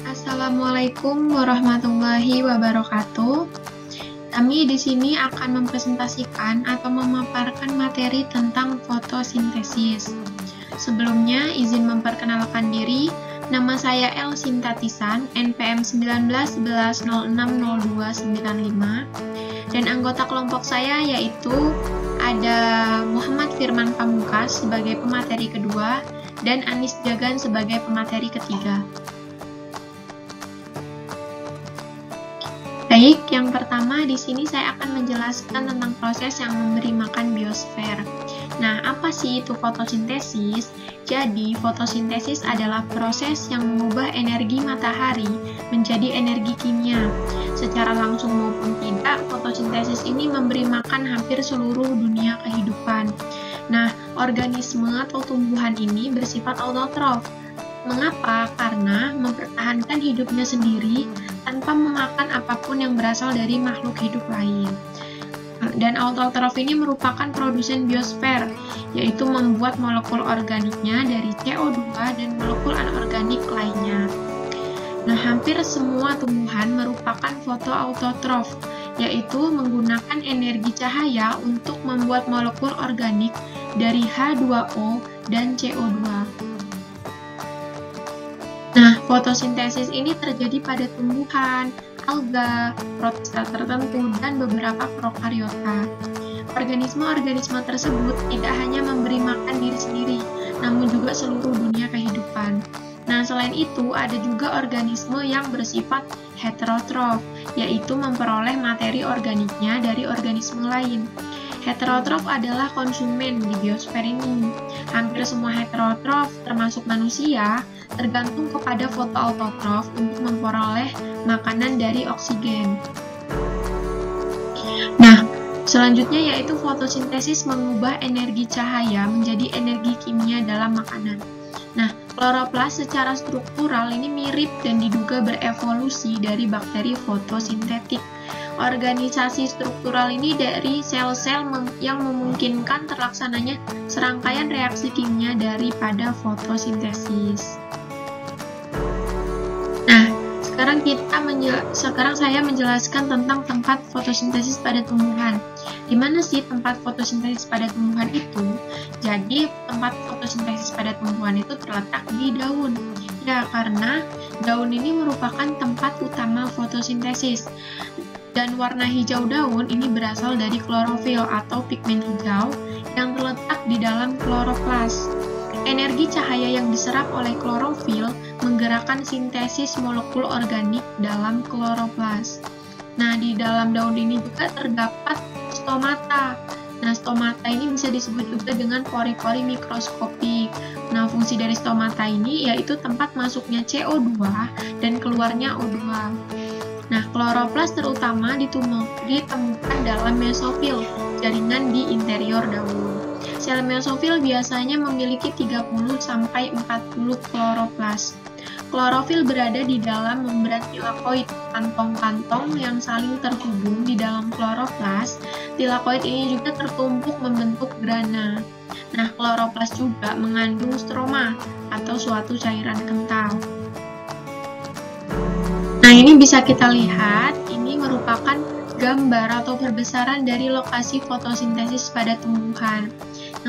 Assalamualaikum warahmatullahi wabarakatuh. Kami di sini akan mempresentasikan atau memaparkan materi tentang fotosintesis. Sebelumnya, izin memperkenalkan diri. Nama saya El Sintatisan, NPM 1911060295. Dan anggota kelompok saya yaitu ada Muhammad Firman Pamungkas sebagai pemateri kedua dan Anis Jagan sebagai pemateri ketiga. Baik, yang pertama di sini saya akan menjelaskan tentang proses yang memberi makan biosfer. Nah, apa sih itu fotosintesis? Jadi, fotosintesis adalah proses yang mengubah energi matahari menjadi energi kimia. Secara langsung maupun tidak, fotosintesis ini memberi makan hampir seluruh dunia kehidupan. Nah, organisme atau tumbuhan ini bersifat autotrof. Mengapa? Karena mempertahankan hidupnya sendiri tanpa memakan apapun yang berasal dari makhluk hidup lain. Dan autotrof ini merupakan produsen biosfer, yaitu membuat molekul organiknya dari CO2 dan molekul anorganik lainnya. Nah, hampir semua tumbuhan merupakan fotoautotrof, yaitu menggunakan energi cahaya untuk membuat molekul organik dari H2O dan CO2. Nah, fotosintesis ini terjadi pada tumbuhan, alga, protista tertentu, dan beberapa prokariota. Organisme-organisme tersebut tidak hanya memberi makan diri sendiri, namun juga seluruh dunia kehidupan. Nah, selain itu, ada juga organisme yang bersifat heterotrof, yaitu memperoleh materi organiknya dari organisme lain. Heterotrof adalah konsumen di biosfer ini. Hampir semua heterotrof, termasuk manusia, tergantung kepada fotoautotrof untuk memperoleh makanan dari oksigen. Nah, selanjutnya yaitu fotosintesis mengubah energi cahaya menjadi energi kimia dalam makanan. Nah, kloroplas secara struktural ini mirip dan diduga berevolusi dari bakteri fotosintetik. Organisasi struktural ini dari sel-sel yang memungkinkan terlaksananya serangkaian reaksi kimia daripada fotosintesis. Nah, sekarang saya menjelaskan tentang tempat fotosintesis pada tumbuhan. Di mana sih tempat fotosintesis pada tumbuhan itu? Jadi, tempat fotosintesis pada tumbuhan itu terletak di daun. Ya, karena daun ini merupakan tempat utama fotosintesis. Dan warna hijau daun ini berasal dari klorofil atau pigmen hijau yang terletak di dalam kloroplas. Energi cahaya yang diserap oleh klorofil menggerakkan sintesis molekul organik dalam kloroplas. Nah, di dalam daun ini juga terdapat stomata. Nah, stomata ini bisa disebut juga dengan pori-pori mikroskopik. Nah, fungsi dari stomata ini yaitu tempat masuknya CO2 dan keluarnya O2. Nah, kloroplas terutama ditemukan dalam mesofil, jaringan di interior daun. Sel mesofil biasanya memiliki 30-40 kloroplas. Klorofil berada di dalam membran tilakoid, kantong-kantong yang saling terhubung di dalam kloroplas. Tilakoid ini juga tertumpuk membentuk grana. Nah, kloroplas juga mengandung stroma atau suatu cairan kental. Nah, ini bisa kita lihat, ini merupakan gambar atau perbesaran dari lokasi fotosintesis pada tumbuhan.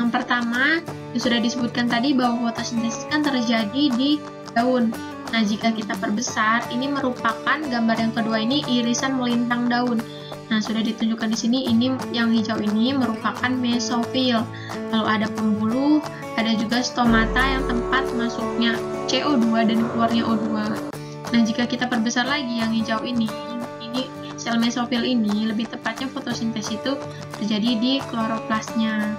Yang pertama, yang sudah disebutkan tadi bahwa fotosintesis kan terjadi di daun. Nah, jika kita perbesar, ini merupakan gambar yang kedua ini irisan melintang daun. Nah, sudah ditunjukkan di sini, ini yang hijau ini merupakan mesofil. Lalu ada pembuluh, ada juga stomata yang tempat masuknya CO2 dan keluarnya O2. Nah, jika kita perbesar lagi yang hijau ini sel mesofil ini, lebih tepatnya fotosintesis itu terjadi di kloroplasnya.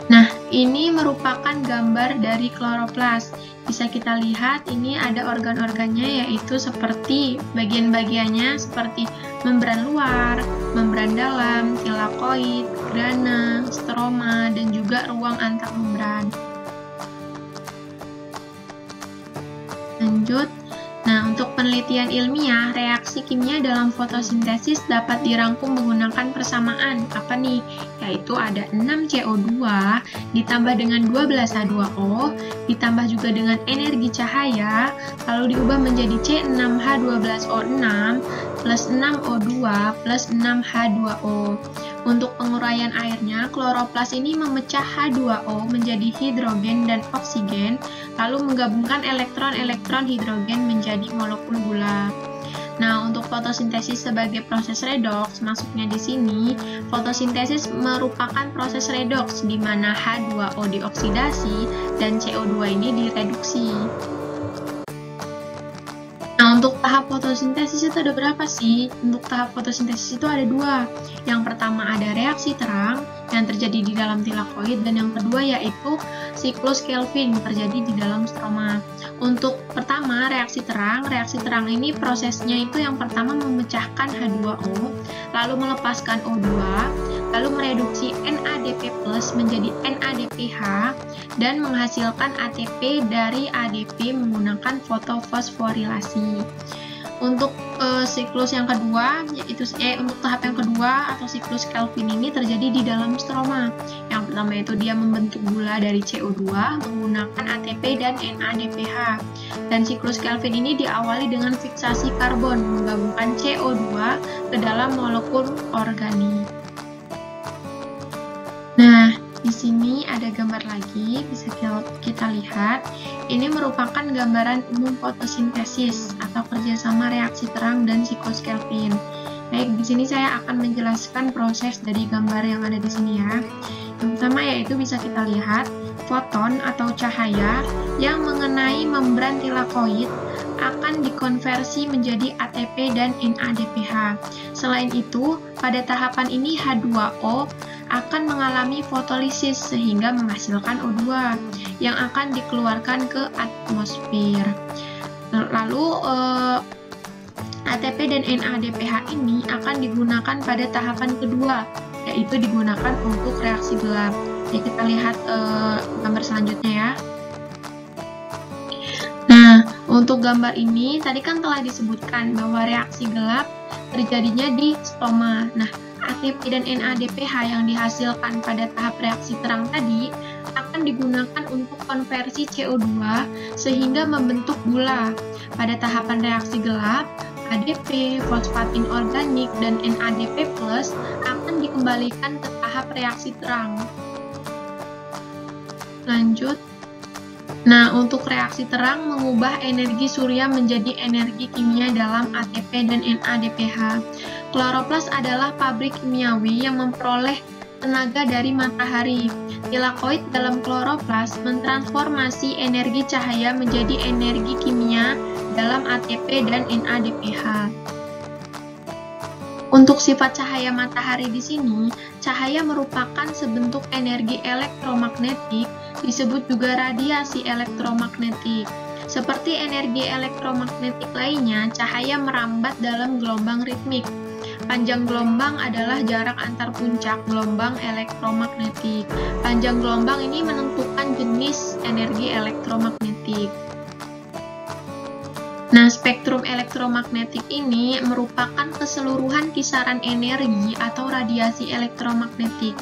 Nah, ini merupakan gambar dari kloroplas. Bisa kita lihat ini ada organ-organnya yaitu seperti bagian-bagiannya seperti membran luar, membran dalam, tilakoid, grana, stroma, dan juga ruang antar membran. Lanjut. Nah, untuk penelitian ilmiah, reaksi reaksi kimia dalam fotosintesis dapat dirangkum menggunakan persamaan. Apa nih? Yaitu ada 6CO2 ditambah dengan 12H2O ditambah juga dengan energi cahaya, lalu diubah menjadi C6H12O6 plus 6O2 plus 6H2O. Untuk penguraian airnya, kloroplas ini memecah H2O menjadi hidrogen dan oksigen, lalu menggabungkan elektron-elektron hidrogen menjadi molekul gula. Nah, untuk fotosintesis sebagai proses redoks, masuknya di sini, fotosintesis merupakan proses redoks di mana H2O dioksidasi dan CO2 ini direduksi. Nah, untuk tahap fotosintesis itu ada berapa sih? Untuk tahap fotosintesis itu ada dua. Yang pertama ada reaksi terang yang terjadi di dalam tilakoid, dan yang kedua yaitu siklus Kelvin terjadi di dalam stroma. Untuk pertama reaksi terang ini prosesnya itu yang pertama memecahkan H2O, lalu melepaskan O2, lalu mereduksi NADP+ menjadi NADPH dan menghasilkan ATP dari ADP menggunakan fotofosforilasi. Untuk siklus yang kedua, yaitu untuk tahap yang kedua atau siklus Kelvin ini terjadi di dalam stroma. Yang pertama itu dia membentuk gula dari CO2 menggunakan ATP dan NADPH. Dan siklus Kelvin ini diawali dengan fiksasi karbon menggabungkan CO2 ke dalam molekul organik. Nah, di sini ada gambar lagi, bisa kita lihat. Ini merupakan gambaran umum fotosintesis atau kerjasama reaksi terang dan siklus Kelvin. Baik, di sini saya akan menjelaskan proses dari gambar yang ada di sini ya. Yang pertama yaitu bisa kita lihat foton atau cahaya yang mengenai membran tilakoid akan dikonversi menjadi ATP dan NADPH. Selain itu, pada tahapan ini H2O akan mengalami fotolisis sehingga menghasilkan O2 yang akan dikeluarkan ke atmosfer. Lalu ATP dan NADPH ini akan digunakan pada tahapan kedua, yaitu digunakan untuk reaksi gelap. Jadi kita lihat gambar selanjutnya ya. Nah, untuk gambar ini tadi kan telah disebutkan bahwa reaksi gelap terjadinya di stroma. Nah, ATP dan NADPH yang dihasilkan pada tahap reaksi terang tadi akan digunakan untuk konversi CO2 sehingga membentuk gula. Pada tahapan reaksi gelap, ADP, fosfat inorganik, dan NADP+ akan dikembalikan ke tahap reaksi terang. Lanjut. Nah, untuk reaksi terang mengubah energi surya menjadi energi kimia dalam ATP dan NADPH. Kloroplas adalah pabrik kimiawi yang memperoleh tenaga dari matahari. Tilakoid dalam kloroplas mentransformasi energi cahaya menjadi energi kimia dalam ATP dan NADPH. Untuk sifat cahaya matahari di sini, cahaya merupakan sebentuk energi elektromagnetik, disebut juga radiasi elektromagnetik. Seperti energi elektromagnetik lainnya, cahaya merambat dalam gelombang ritmik. Panjang gelombang adalah jarak antar puncak gelombang elektromagnetik. Panjang gelombang ini menentukan jenis energi elektromagnetik. Nah, spektrum elektromagnetik ini merupakan keseluruhan kisaran energi atau radiasi elektromagnetik.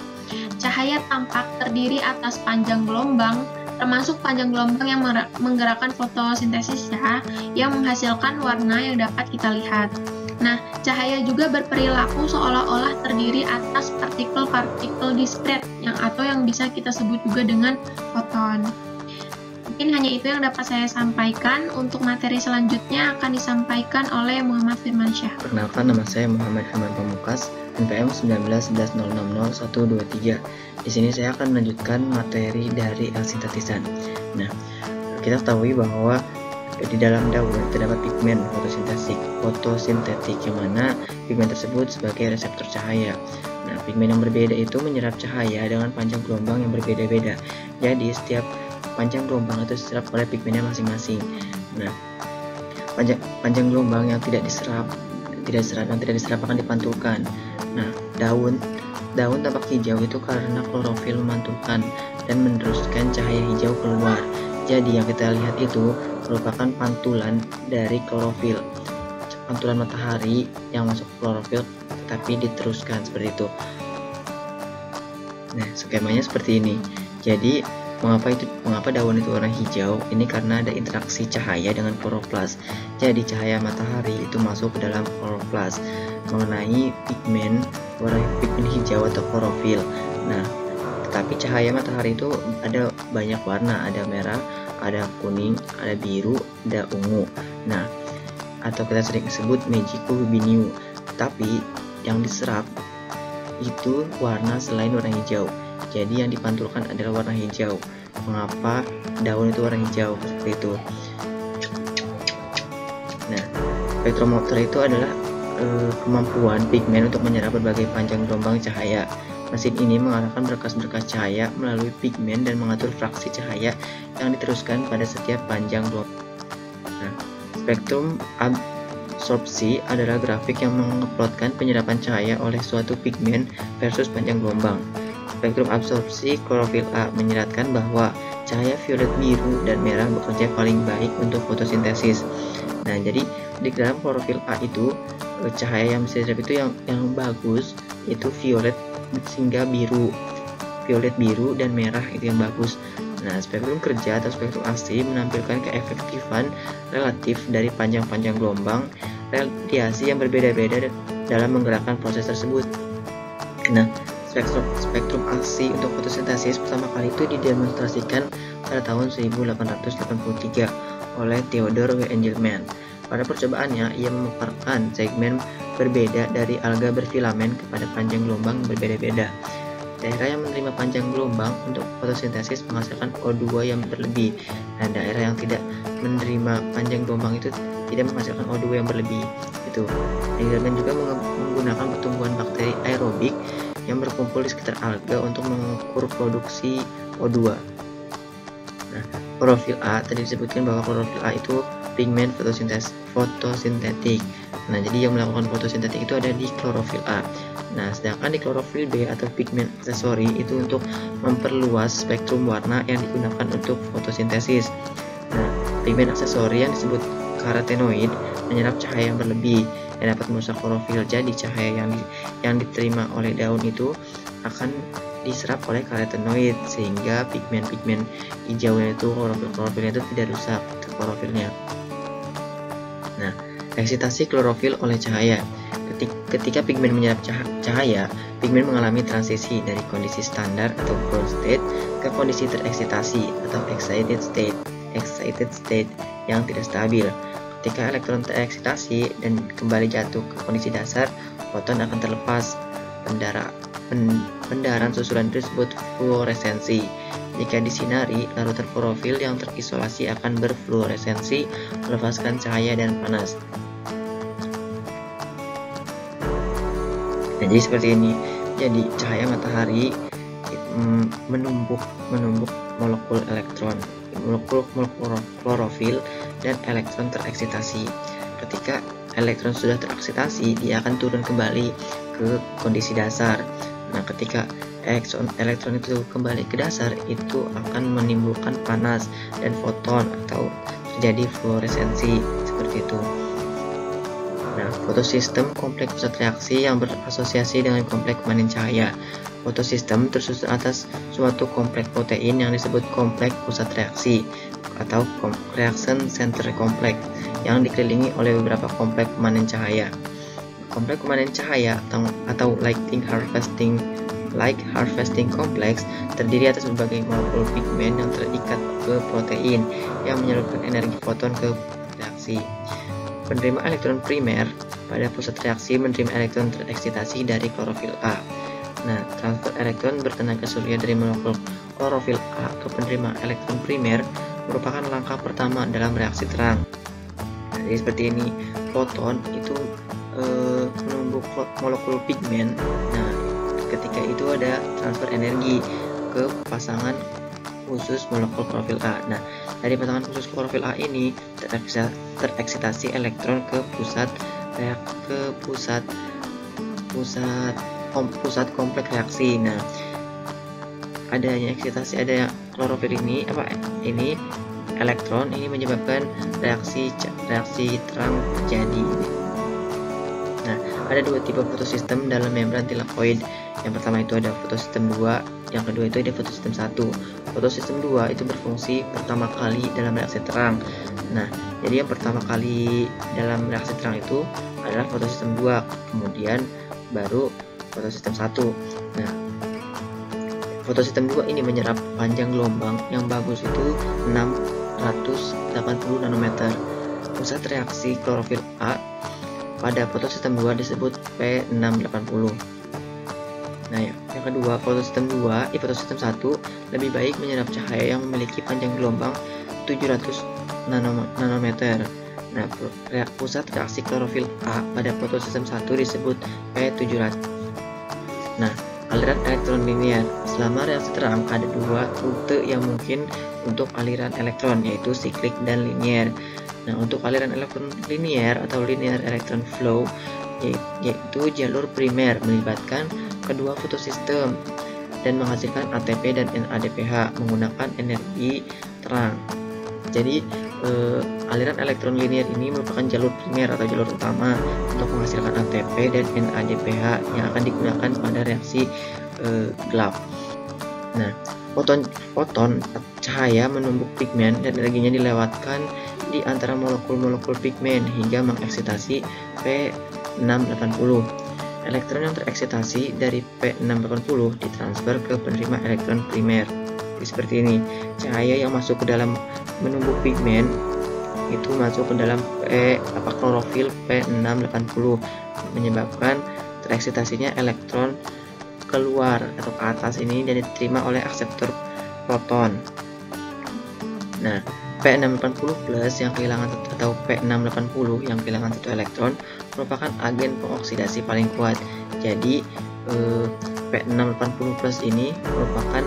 Cahaya tampak terdiri atas panjang gelombang, termasuk panjang gelombang yang menggerakkan fotosintesis ya, yang menghasilkan warna yang dapat kita lihat. Nah, cahaya juga berperilaku seolah-olah terdiri atas partikel-partikel diskret atau yang bisa kita sebut juga dengan foton. Mungkin hanya itu yang dapat saya sampaikan. Untuk materi selanjutnya akan disampaikan oleh Muhammad Firmansyah. Perkenalkan, nama saya Muhammad Hamad Pamungkas, NPM 1911006123. Di sini saya akan melanjutkan materi dari sintetisan. Nah, kita ketahui bahwa di dalam daun terdapat pigmen fotosintetik yang mana pigmen tersebut sebagai reseptor cahaya. Nah, pigmen yang berbeda itu menyerap cahaya dengan panjang gelombang yang berbeda-beda. Jadi setiap panjang gelombang itu diserap oleh pigmennya masing-masing. Nah, panjang gelombang yang tidak diserap akan dipantulkan. Nah, daun tampak hijau itu karena klorofil memantulkan dan meneruskan cahaya hijau keluar. Jadi yang kita lihat itu merupakan pantulan dari klorofil. pantulan matahari yang masuk klorofil tetapi diteruskan seperti itu. Nah, skemanya seperti ini. Jadi, mengapa daun itu warna hijau? Ini karena ada interaksi cahaya dengan kloroplas. Jadi, cahaya matahari itu masuk ke dalam kloroplas mengenai pigmen warna pigmen hijau atau klorofil. Nah, tetapi cahaya matahari itu ada banyak warna, ada merah, ada kuning, ada biru, ada ungu. Nah, atau kita sering sebut Magico Rubinium. Tapi yang diserap itu warna selain warna hijau. Jadi yang dipantulkan adalah warna hijau. Mengapa daun itu warna hijau seperti itu? Nah, spektrometer itu adalah kemampuan pigmen untuk menyerap berbagai panjang gelombang cahaya. Mesin ini mengarahkan berkas-berkas cahaya melalui pigmen dan mengatur fraksi cahaya yang diteruskan pada setiap panjang gelombang. Nah, spektrum absorpsi adalah grafik yang mengeplotkan penyerapan cahaya oleh suatu pigmen versus panjang gelombang. Spektrum absorpsi klorofil A menyeratkan bahwa cahaya violet, biru, dan merah bekerja paling baik untuk fotosintesis. Nah, jadi di dalam klorofil A itu cahaya yang bisa diserap itu yang bagus itu violet hingga biru, violet, biru, dan merah itu yang bagus. Nah, spektrum kerja atau spektrum asli menampilkan keefektifan relatif dari panjang-panjang gelombang radiasi yang berbeda-beda dalam menggerakkan proses tersebut. Nah, spektrum aksi untuk fotosintesis pertama kali itu didemonstrasikan pada tahun 1883 oleh Theodore W. Engelmann. Pada percobaannya, ia memaparkan segmen berbeda dari alga berfilamen kepada panjang gelombang berbeda-beda. Daerah yang menerima panjang gelombang untuk fotosintesis menghasilkan O2 yang berlebih, dan daerah yang tidak menerima panjang gelombang itu tidak menghasilkan O2 yang berlebih. Itu. Engelmann juga menggunakan pertumbuhan bakteri aerobik yang berkumpul di sekitar alga untuk mengukur produksi O2. Nah, klorofil A tadi disebutkan bahwa klorofil A itu pigmen fotosintetik. Nah, jadi yang melakukan fotosintetik itu ada di klorofil A. Nah, sedangkan di klorofil B atau pigmen aksesori itu untuk memperluas spektrum warna yang digunakan untuk fotosintesis. Nah, pigmen aksesori yang disebut karotenoid menyerap cahaya yang berlebih yang dapat merusak klorofil. Jadi cahaya yang diterima oleh daun itu akan diserap oleh karotenoid sehingga pigmen-pigmen hijaunya itu klorofilnya itu tidak rusak klorofilnya. Nah, eksitasi klorofil oleh cahaya. Ketika pigmen menyerap cahaya, pigmen mengalami transisi dari kondisi standar atau ground state ke kondisi tereksitasi atau excited state yang tidak stabil. Ketika elektron tereksitasi dan kembali jatuh ke kondisi dasar, foton akan terlepas. Pendarahan susulan disebut fluoresensi. Jika disinari, larutan klorofil yang terisolasi akan berfluoresensi, melepaskan cahaya dan panas. Nah, jadi seperti ini. Jadi cahaya matahari menumbuk molekul elektron, molekul klorofil dan elektron tereksitasi. Ketika elektron sudah tereksitasi, dia akan turun kembali ke kondisi dasar. Nah, ketika elektron itu kembali ke dasar, itu akan menimbulkan panas dan foton atau terjadi fluoresensi seperti itu. Nah, fotosistem kompleks pusat reaksi yang berasosiasi dengan kompleks pemanen cahaya. Fotosistem tersusun atas suatu kompleks protein yang disebut kompleks pusat reaksi atau reaction center complex yang dikelilingi oleh beberapa kompleks pemanen cahaya. Kompleks pemanen cahaya atau light harvesting complex terdiri atas berbagai molekul pigmen yang terikat ke protein yang menyalurkan energi foton ke reaksi. Penerima elektron primer pada pusat reaksi menerima elektron tereksitasi dari klorofil A. Nah, transfer elektron bertenaga surya dari molekul klorofil A ke penerima elektron primer merupakan langkah pertama dalam reaksi terang. Nah, jadi seperti ini, foton itu menumbuk molekul pigmen. Nah, ketika itu ada transfer energi ke pasangan khusus molekul klorofil A. Nah, dari pasangan khusus klorofil A ini tereksitasi elektron ke pusat kompleks reaksi. Nah, adanya eksitasi ada klorofil ini elektron ini menyebabkan reaksi terang terjadi. Nah, ada dua tipe fotosistem dalam membran tilakoid. Yang pertama itu ada fotosistem 2, yang kedua itu ada fotosistem 1. Fotosistem 2 itu berfungsi pertama kali dalam reaksi terang. Nah, jadi yang pertama kali dalam reaksi terang itu adalah fotosistem 2, kemudian baru fotosistem 1. Nah, fotosistem 2 ini menyerap panjang gelombang yang bagus itu 680 nanometer. Pusat reaksi klorofil A pada fotosistem 2 disebut P680. Nah, yang kedua, fotosistem 2 di fotosistem 1 lebih baik menyerap cahaya yang memiliki panjang gelombang 700 nanometer. Nah, pusat reaksi klorofil A pada fotosistem 1 disebut P700. Nah, aliran elektron linear. Selama reaksi terang ada dua rute yang mungkin untuk aliran elektron, yaitu siklik dan linear. Nah, untuk aliran elektron linear atau linear electron flow, yaitu jalur primer melibatkan kedua fotosistem dan menghasilkan ATP dan NADPH menggunakan energi terang. Jadi, aliran elektron linear ini merupakan jalur primer atau jalur utama untuk menghasilkan ATP dan NADPH yang akan digunakan pada reaksi gelap. Nah, foton cahaya menumbuk pigmen dan energinya dilewatkan di antara molekul-molekul pigmen hingga mengeksitasi P680. Elektron yang tereksitasi dari P680 ditransfer ke penerima elektron primer. Seperti ini, cahaya yang masuk ke dalam menumbuk pigmen itu masuk ke dalam klorofil P680, menyebabkan tereksitasinya elektron keluar atau ke atas ini dan diterima oleh akseptor proton. Nah, P680 plus yang kehilangan atau P680 yang kehilangan satu elektron merupakan agen pengoksidasi paling kuat. Jadi P680 plus ini merupakan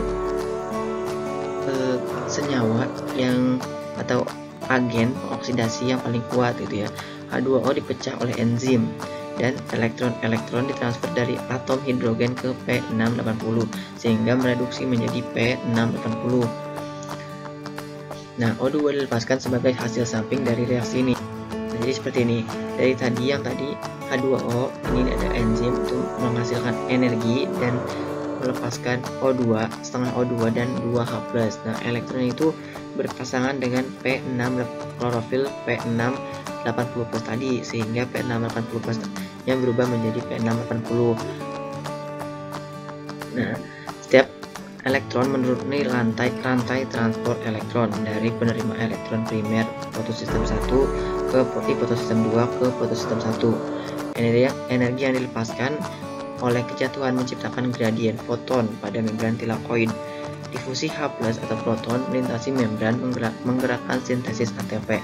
senyawa yang atau agen oksidasi yang paling kuat gitu ya. H2O dipecah oleh enzim dan elektron-elektron ditransfer dari atom hidrogen ke P680 sehingga mereduksi menjadi P680. Nah, O2 dilepaskan sebagai hasil samping dari reaksi ini. Nah, jadi seperti ini. Dari tadi yang tadi H2O, ini ada enzim untuk menghasilkan energi dan melepaskan O2, setengah O2 dan 2H+. Nah, elektron itu berpasangan dengan P6 klorofil P680 plus tadi sehingga P680 plus yang berubah menjadi P680. Nah, setiap elektron menuruni rantai transport elektron dari penerima elektron primer fotosistem 1 ke fotosistem 2 ke fotosistem 1. Energi yang dilepaskan oleh kejatuhan menciptakan gradien foton pada membran tilakoid. Difusi H+ atau proton melintasi membran menggerakkan sintesis ATP.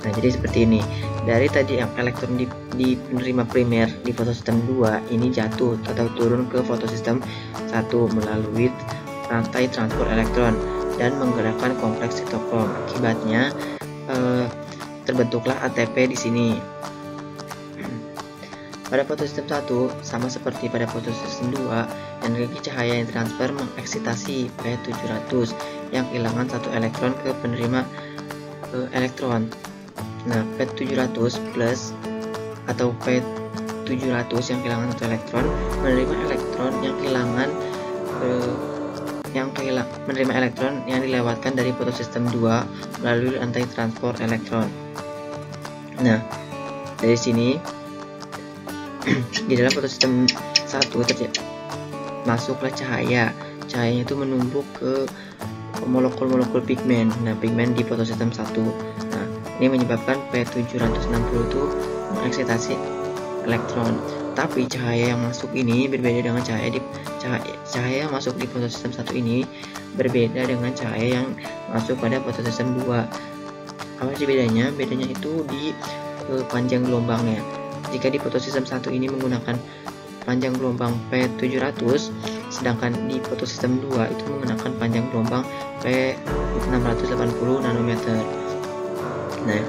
Nah, jadi seperti ini. Dari tadi yang elektron di penerima primer di fotosistem 2 ini jatuh atau turun ke fotosistem 1 melalui rantai transport elektron dan menggerakkan kompleks sitokrom. Akibatnya terbentuklah ATP di sini. Pada fotosistem 1, sama seperti pada fotosistem 2, energi cahaya yang transfer mengeksitasi P700 yang kehilangan satu elektron ke penerima elektron. Nah, P700 plus atau P700 yang kehilangan satu elektron menerima elektron yang kehilangan menerima elektron yang dilewatkan dari fotosistem 2 melalui rantai transport elektron. Nah, dari sini di dalam fotosistem 1 masuklah cahaya. Cahayanya itu menumbuk ke molekul-molekul pigmen. Nah, pigmen di fotosistem 1. Nah, ini menyebabkan P760 itu mengeksitasi elektron. Tapi cahaya yang masuk ini berbeda dengan cahaya yang masuk di fotosistem 1 ini berbeda dengan cahaya yang masuk pada fotosistem 2. Apa sih bedanya? Bedanya itu di panjang gelombangnya. Jika di fotosistem 1 ini menggunakan panjang gelombang P700, sedangkan di fotosistem 2 itu menggunakan panjang gelombang P680 nanometer. Nah,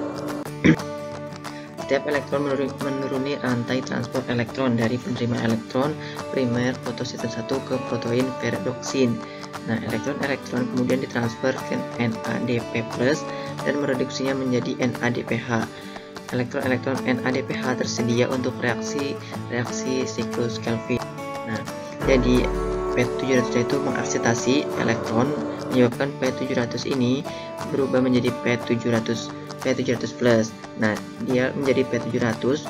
setiap elektron menuruni rantai transport elektron dari penerima elektron primer fotosistem 1 ke protein peridoksin. Nah, elektron-elektron kemudian ditransfer ke NADP+ dan mereduksinya menjadi NADPH. elektron-elektron NADPH tersedia untuk reaksi siklus Kelvin. Nah, jadi P700 itu mengeksitasi elektron menyebabkan P700 ini berubah menjadi P700 plus. Nah, dia menjadi P700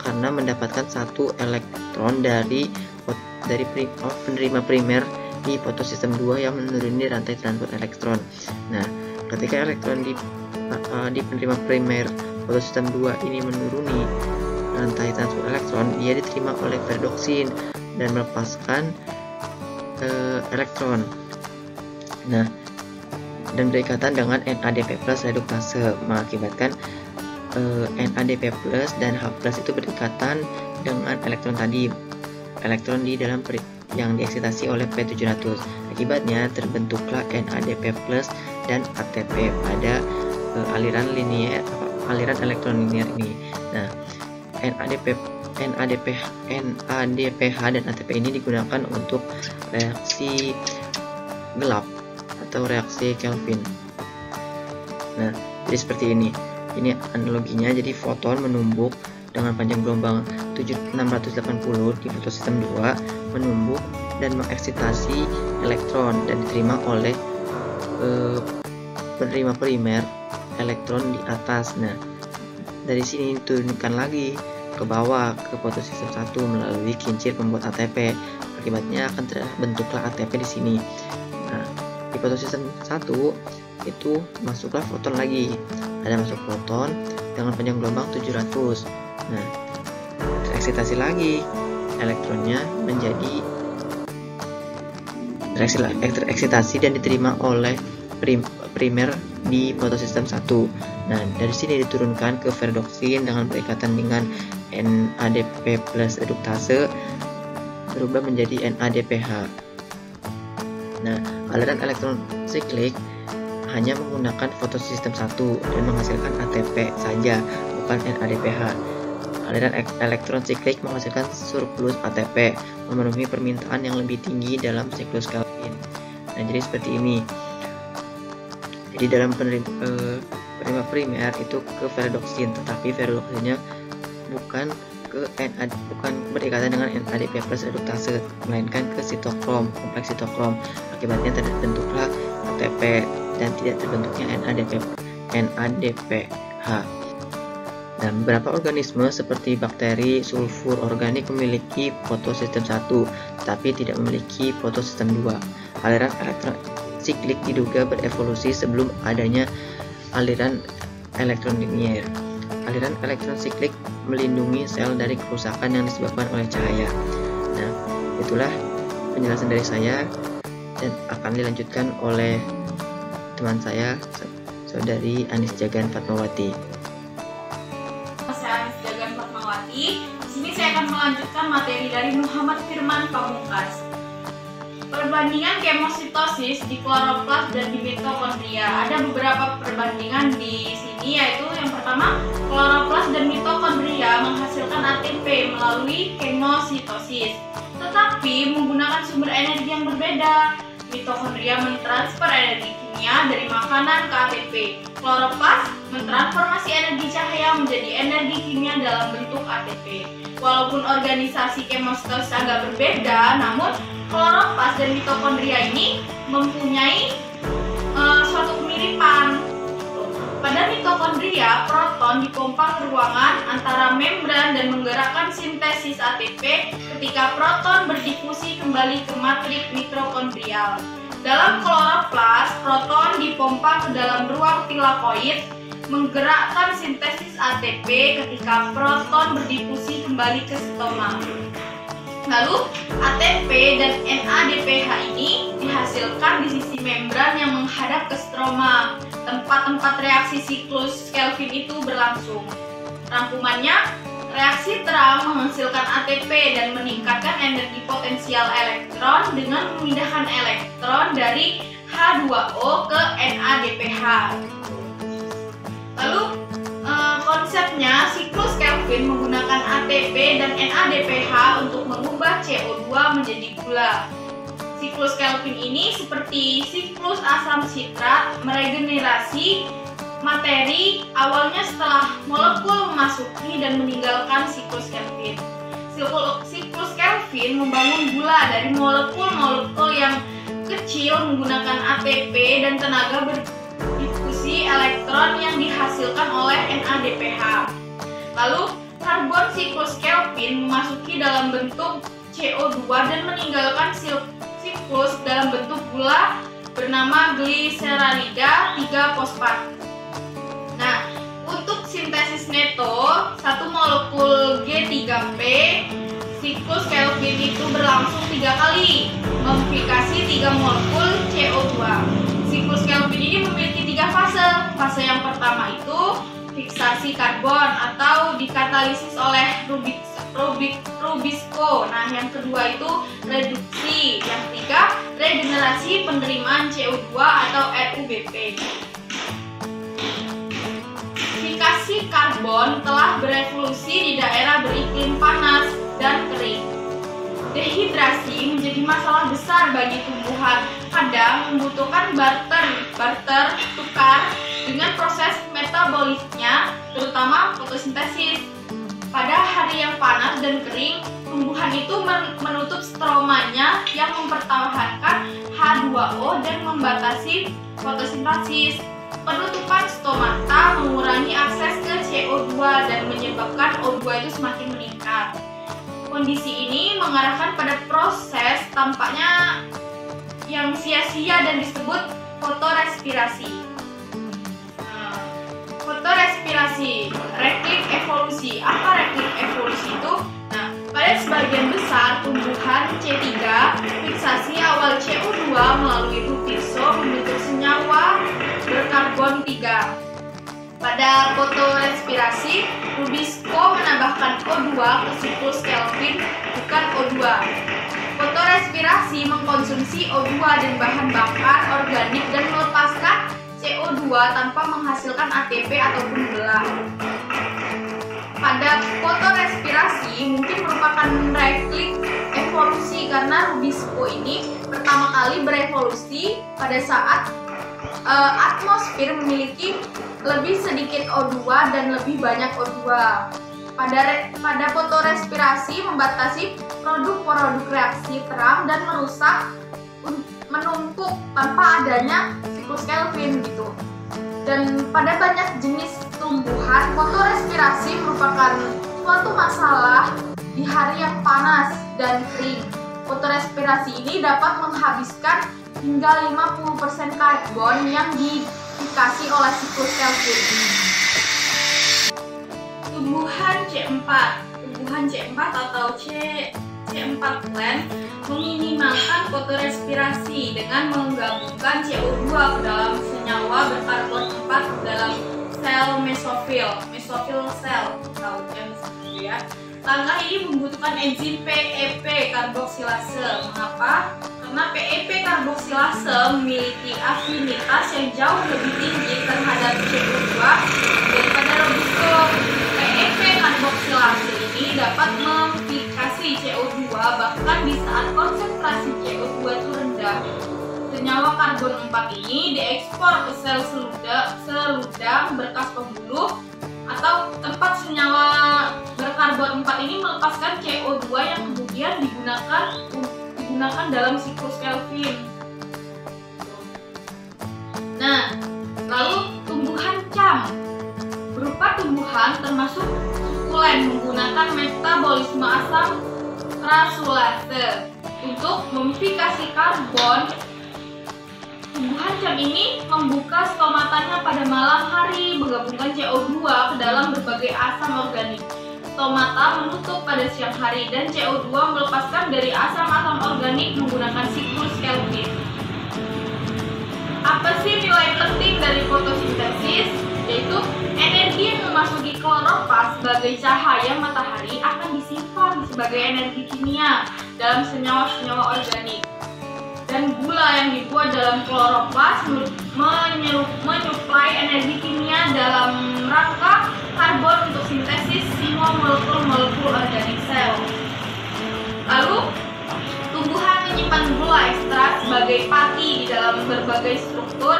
karena mendapatkan satu elektron dari penerima primer di fotosistem 2 yang menuruni rantai transport elektron. Nah, ketika elektron di penerima primer fotosistem 2 ini menuruni rantai transport elektron, dia diterima oleh peridoksin dan melepaskan elektron. Nah, dan berikatan dengan NADP+ reduktase mengakibatkan NADP+ dan H+ itu berdekatan dengan elektron tadi, elektron di dalam yang dieksitasi oleh P700. Akibatnya terbentuklah NADP+ dan ATP pada aliran elektron linear ini. Nah, NADPH dan ATP ini digunakan untuk reaksi gelap atau reaksi Kelvin. Nah, jadi seperti ini. Ini analoginya, jadi foton menumbuk dengan panjang gelombang 680 di fotosistem 2, menumbuk dan mengeksitasi elektron dan diterima oleh penerima primer elektron di atas. Nah, dari sini diturunkan lagi ke bawah ke fotosistem 1 melalui kincir pembuat ATP. Akibatnya akan terbentuklah ATP di sini. Nah, di fotosistem 1 itu masuklah foton lagi. Ada masuk foton dengan panjang gelombang 700. Nah, tereksitasi lagi elektronnya menjadi tereksitasi dan diterima oleh primer di fotosistem 1. Nah, dari sini diturunkan ke peridoksin dengan berikatan dengan NADP+ reduktase berubah menjadi NADPH. Nah, aliran elektron siklik hanya menggunakan fotosistem 1 dan menghasilkan ATP saja, bukan NADPH. Aliran elektron siklik menghasilkan surplus ATP, memenuhi permintaan yang lebih tinggi dalam siklus Kelvin. Nah, jadi seperti ini. Jadi dalam penerima primer itu ke peridoksin, tetapi peridoksinnya bukan berdekatan dengan NADP+ reduktase, melainkan ke sitokrom, kompleks sitokrom. Akibatnya terbentuklah ATP dan tidak terbentuknya NADPH. Dan beberapa organisme seperti bakteri, sulfur organik memiliki fotosistem 1, tetapi tidak memiliki fotosistem 2. Aliran elektron siklik diduga berevolusi sebelum adanya aliran elektron linier. Aliran elektron siklik melindungi sel dari kerusakan yang disebabkan oleh cahaya. Nah, itulah penjelasan dari saya dan akan dilanjutkan oleh teman saya, Saudari Anis Jagan Fatmawati. Saya Anis Jagan Fatmawati. Di sini saya akan melanjutkan materi dari Muhammad Firman Pamungkas. Perbandingan kemositosis di kloroplas dan di mitokondria. Ada beberapa perbandingan di sini, yaitu yang pertama, kloroplas dan mitokondria menghasilkan ATP melalui kemositosis, tetapi menggunakan sumber energi yang berbeda. Mitokondria mentransfer energi kimia dari makanan ke ATP. Kloroplas mentransformasi energi cahaya menjadi energi kimia dalam bentuk ATP. Walaupun organisasi kemositosis agak berbeda, namun kloroplas dan mitokondria ini mempunyai suatu kemiripan. Pada mitokondria, proton dipompa ke ruangan antara membran dan menggerakkan sintesis ATP ketika proton berdifusi kembali ke matrik mitokondrial. Dalam kloroplas, proton dipompa ke dalam ruang tilakoid menggerakkan sintesis ATP ketika proton berdifusi kembali ke sitoma. Lalu, ATP dan NADPH ini dihasilkan di sisi membran yang menghadap ke stroma, tempat-tempat reaksi siklus Kelvin itu berlangsung. Rangkumannya, reaksi terang menghasilkan ATP dan meningkatkan energi potensial elektron dengan memindahkan elektron dari H2O ke NADPH. Lalu, konsepnya siklus Kelvin menggunakan ATP dan NADPH untuk mengubah CO2 menjadi gula. Siklus Kelvin ini seperti siklus asam sitrat meregenerasi materi awalnya setelah molekul memasuki dan meninggalkan siklus Calvin. Siklus Calvin membangun gula dari molekul-molekul yang kecil menggunakan ATP dan tenaga berdifusi elektron yang dihasilkan oleh NADPH. Lalu karbon siklus Calvin memasuki dalam bentuk CO2 dan meninggalkan siklus dalam bentuk gula bernama gliseralida 3-fosfat. Nah, untuk sintesis neto, satu molekul G3P siklus Calvin itu berlangsung 3 kali, memfikasi 3 molekul CO2. Siklus Calvin ini memiliki 3 fase. Fase yang pertama itu fiksasi karbon atau dikatalisis oleh Rubisco. Nah, yang kedua itu reduksi. Yang ketiga, regenerasi penerimaan CO2 atau RUBP. Fikasi karbon telah berevolusi di daerah beriklim panas dan kering. Dehidrasi menjadi masalah besar bagi tumbuhan. Kadang membutuhkan barter tukar dengan proses metabolisnya, terutama fotosintesis. Pada hari yang panas dan kering, tumbuhan itu menutup stromanya yang mempertahankan H2O dan membatasi fotosintesis. Penutupan stomata mengurangi akses ke CO2 dan menyebabkan O2 itu semakin meningkat. Kondisi ini mengarahkan pada proses tampaknya yang sia-sia dan disebut fotorespirasi. Fotorespirasi, reklik evolusi. Apa reklik evolusi itu? Nah, pada sebagian besar tumbuhan C3, fiksasi awal CO2 melalui Rubisco membentuk senyawa berkarbon 3. Pada fotorespirasi, Rubisco menambahkan O2 ke siklus Calvin, bukan O2. Fotorespirasi mengkonsumsi O2 dan bahan bakar organik dan melepaskan CO2 tanpa menghasilkan ATP ataupun gula. Pada fotorespirasi mungkin merupakan reklik evolusi karena Rubisco ini pertama kali berevolusi pada saat atmosfer memiliki lebih sedikit O2 dan lebih banyak O2. Pada fotorespirasi membatasi produk-produk reaksi terang dan merusak menumpuk tanpa adanya siklus Calvin gitu. Dan pada banyak jenis tumbuhan, fotorespirasi merupakan suatu masalah di hari yang panas dan kering. Fotorespirasi ini dapat menghabiskan hingga 50% karbon yang difikasi oleh siklus Calvin. Tumbuhan C4 atau C4 plant meminimalkan fotorespirasi dengan menggabungkan CO2 ke dalam senyawa berkarbon 4 dalam sel mesofil sel ya. Langkah ini membutuhkan enzim PEP karboksilase. Mengapa? Karena PEP karboksilase memiliki afinitas yang jauh lebih tinggi terhadap CO2 daripada Rubisco. PEP karboksilase ini dapat memfikasi CO2 bahkan di saat konsentrasi CO2 itu rendah. Senyawa karbon 4 ini diekspor ke sel seludang berkas pembuluh atau tempat senyawa berkarbon 4 ini melepaskan CO2 yang kemudian digunakan dalam siklus Calvin. Nah, lalu tumbuhan cam berupa tumbuhan termasuk sukulen menggunakan metabolisme asam krasulase untuk memfikasi karbon. Tumbuhan cam ini membuka stomatanya pada malam hari, menggabungkan CO2 ke dalam berbagai asam organik. Stomata menutup pada siang hari dan CO2 melepaskan dari asam-asam organik menggunakan siklus Calvin. Apa sih nilai penting dari fotosintesis? Yaitu energi yang memasuki kloroplast sebagai cahaya matahari akan disimpan sebagai energi kimia dalam senyawa-senyawa organik. Dan gula yang dibuat dalam kloroplast menyuplai energi kimia dalam rangka karbon untuk sintesis semua molekul-molekul organik sel. Lalu, tumbuhan menyimpan gula ekstra sebagai pati di dalam berbagai struktur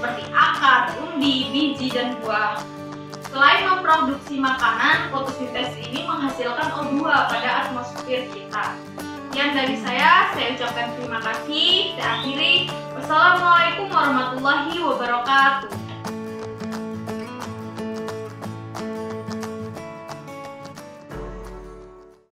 seperti akar, umbi, biji, dan buah. Selain memproduksi makanan, fotosintesis ini menghasilkan O2 pada atmosfer kita. Sekian dari saya ucapkan terima kasih. Saya akhiri. Wassalamualaikum warahmatullahi wabarakatuh.